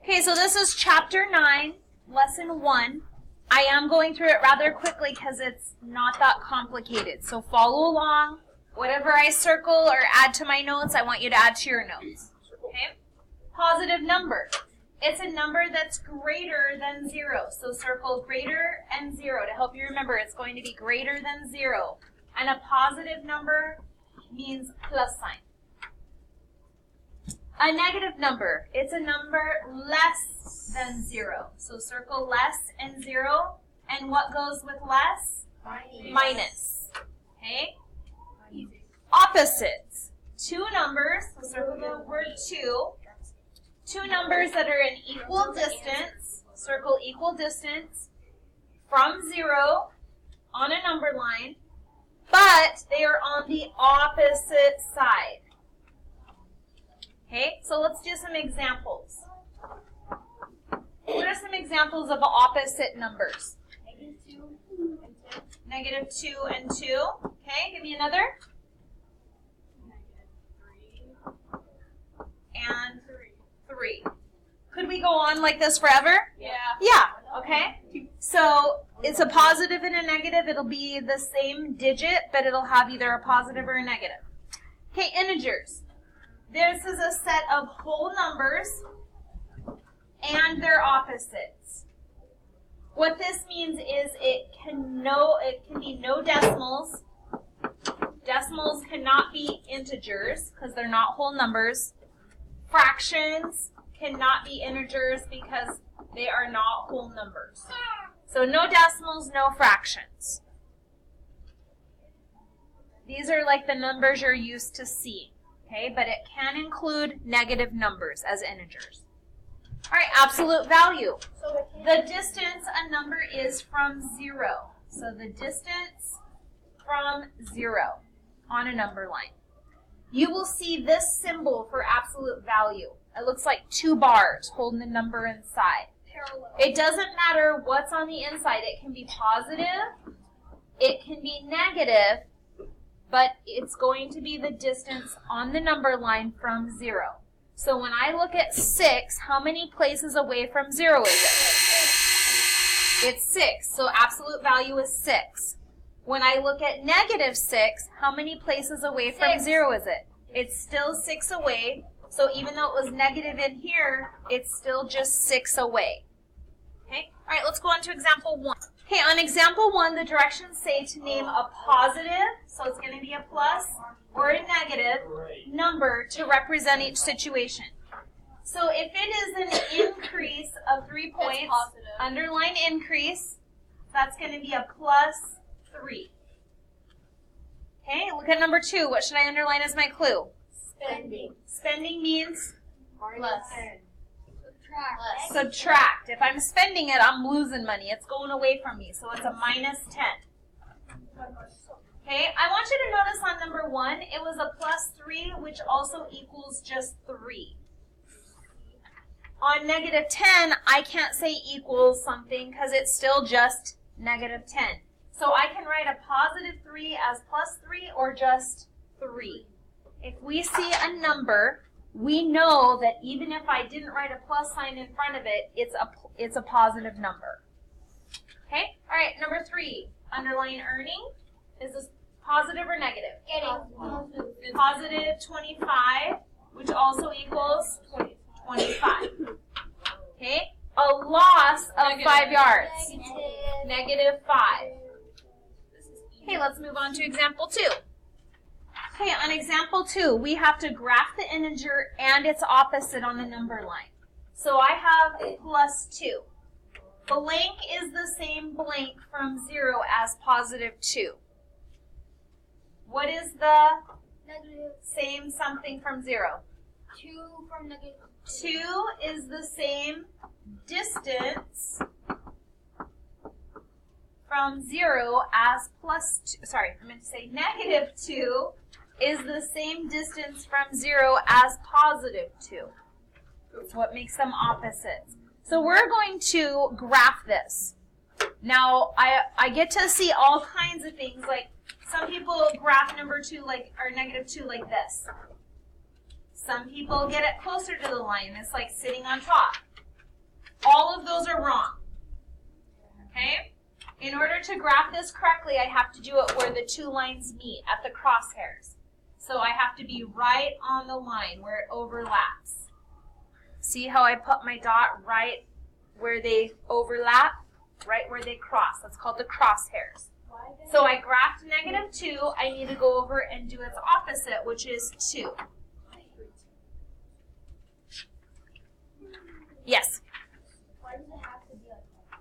Okay, so this is chapter 9, lesson 1. I am going through it rather quickly because it's not that complicated. So follow along. Whatever I circle or add to my notes, I want you to add to your notes. Okay? Positive number. It's a number that's greater than 0. So circle greater and 0 to help you remember it's going to be greater than 0. And a positive number means plus sign. A negative number, it's a number less than 0. So circle less and 0. And what goes with less? Minus. Okay? Opposites. Two numbers, so circle the word 2. Two numbers that are in equal distance, circle equal distance from 0 on a number line, but they are on the opposite side. Okay, so let's do some examples. What are some examples of opposite numbers? Negative 2 and 2. Okay, give me another. And 3. Could we go on like this forever? Yeah, okay. So it's a positive and a negative. It'll be the same digit, but it'll have either a positive or a negative. Okay, integers. This is a set of whole numbers and their opposites. What this means is it can be no decimals. Decimals cannot be integers because they're not whole numbers. Fractions cannot be integers because they are not whole numbers. So no decimals, no fractions. These are like the numbers you're used to seeing. Okay, but it can include negative numbers as integers. All right, absolute value. The distance a number is from 0. So the distance from 0 on a number line. You will see this symbol for absolute value. It looks like 2 bars holding the number inside. It doesn't matter what's on the inside. It can be positive, it can be negative, but it's going to be the distance on the number line from 0. So when I look at 6, how many places away from 0 is it? It's 6, so absolute value is 6. When I look at negative 6, how many places away from 0 is it? It's still 6 away, so even though it was negative in here, it's still just 6 away. Okay? All right, let's go on to example 1. Okay, on example 1, the directions say to name a positive, so it's going to be a plus, or a negative number to represent each situation. So if it is an increase of 3 points, underline increase, that's going to be a plus 3. Okay, look at number 2. What should I underline as my clue? Spending. Spending means? Less. Subtract. If I'm spending it, I'm losing money. It's going away from me, so it's a minus 10. Okay, I want you to notice on number 1, it was a plus 3, which also equals just 3. On negative 10, I can't say equals something because it's still just negative 10. So I can write a positive 3 as plus 3 or just 3. If we see a number, we know that even if I didn't write a plus sign in front of it, it's a positive number. Okay? All right, number 3, underline earning. Is this positive or negative? Positive 25, which also equals 25. Okay? A loss of 5 yards. Negative 5. Okay, let's move on to example 2. Okay, on example 2, we have to graph the integer and its opposite on the number line. So I have plus 2. Blank is the same blank from 0 as positive 2. What is the same something from 0? 2 from negative 2 is the same distance from 0 as plus 2. Sorry, I meant to say negative 2 is the same distance from 0 as positive 2. It's what makes them opposites. So we're going to graph this. Now, I get to see all kinds of things, like some people graph number 2 or negative 2 like this. Some people get it closer to the line. It's like sitting on top. graph this correctly, I have to do it where the two lines meet, at the crosshairs. So I have to be right on the line where it overlaps. See how I put my dot right where they overlap? Right where they cross. That's called the crosshairs. So I graphed -2. I need to go over and do its opposite, which is 2. Yes? Why does it have to be like that?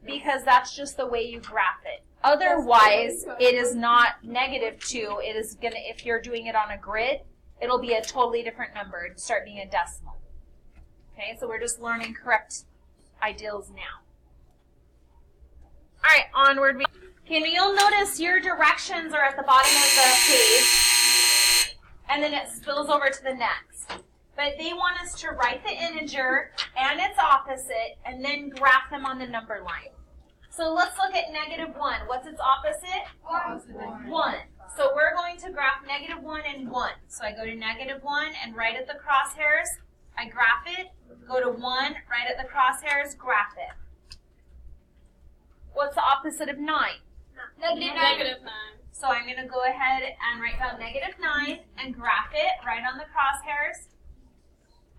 Because that's just the way you graph it. Otherwise, it is not -2. It is gonna, if you're doing it on a grid, it'll be a totally different number. It'd start being a decimal. Okay, so we're just learning correct ideals now. All right, onward. Okay, now you'll notice your directions are at the bottom of the page, and then it spills over to the next. But they want us to write the integer and its opposite, and then graph them on the number line. So let's look at -1. What's its opposite? 1. So we're going to graph -1 and 1. So I go to -1 and right at the crosshairs, I graph it. Go to 1, right at the crosshairs, graph it. What's the opposite of 9? -9. So I'm going to go ahead and write down -9 and graph it right on the crosshairs.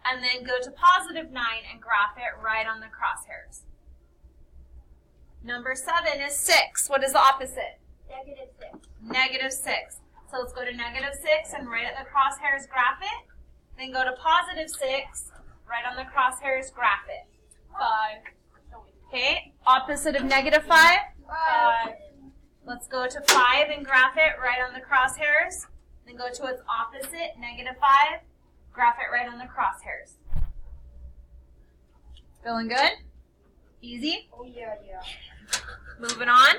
And then go to +9 and graph it right on the crosshairs. Number 7 is 6. What is the opposite? -6. -6. So let's go to -6 and right at the crosshairs, graph it. Then go to +6, right on the crosshairs, graph it. 5. Okay, opposite of -5. 5. Let's go to 5 and graph it right on the crosshairs. Then go to its opposite, -5. Graph it right on the crosshairs. Feeling good? Easy? Oh yeah. Moving on.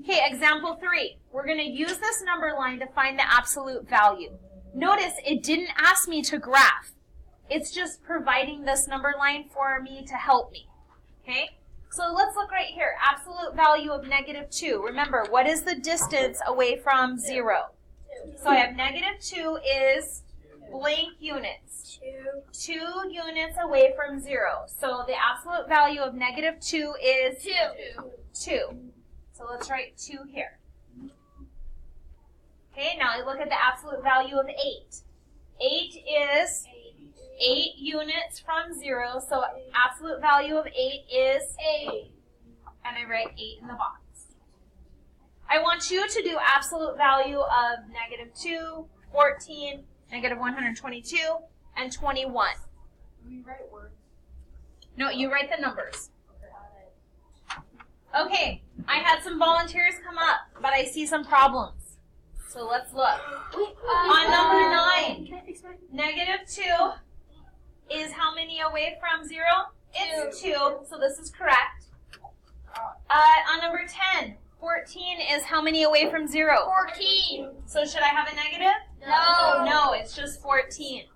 Okay, example 3. We're going to use this number line to find the absolute value. Notice it didn't ask me to graph. It's just providing this number line for me to help me. Okay? So let's look right here. Absolute value of -2. Remember, what is the distance away from 0? So I have -2 is blank units. 2 units away from 0. So the absolute value of -2 is 2. So let's write 2 here. Okay, now look at the absolute value of 8. 8 is 8 units from 0, so absolute value of 8 is 8. And I write 8 in the box. I want you to do absolute value of -2, 14, -122, and 21. We write words. No, you write the numbers. Okay, I had some volunteers come up, but I see some problems. So let's look. On number 9, -2 is how many away from 0? It's 2, so this is correct. On number 10, 14 is how many away from 0? 14. So should I have a negative? No. No, it's just 14.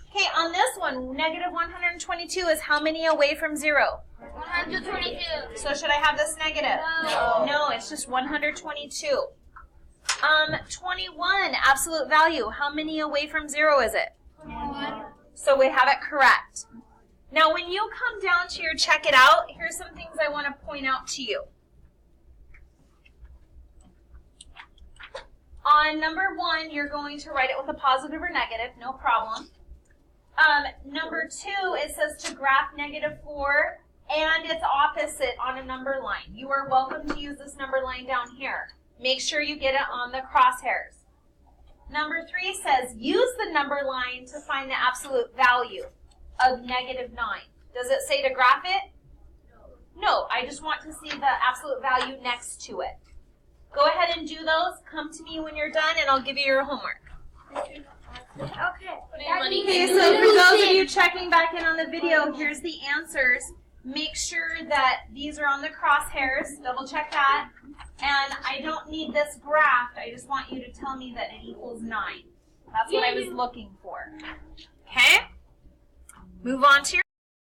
Okay, on this one, -122 is how many away from 0? 122. So should I have this negative? No. No, it's just 122. 21, absolute value. How many away from 0 is it? 21. So we have it correct. Now when you come down to your check it out, here's some things I want to point out to you. On number 1, you're going to write it with a positive or negative, no problem. Number 2, it says to graph -4 and its opposite on a number line. You are welcome to use this number line down here. Make sure you get it on the crosshairs. Number 3 says use the number line to find the absolute value of -9. Does it say to graph it? No, I just want to see the absolute value next to it. Go ahead and do those. Come to me when you're done and I'll give you your homework. Okay. Okay, so for those of you checking back in on the video, here's the answers. Make sure that these are on the crosshairs. Double check that. And I don't need this graphed. I just want you to tell me that it equals 9. That's what I was looking for. Okay? Move on to your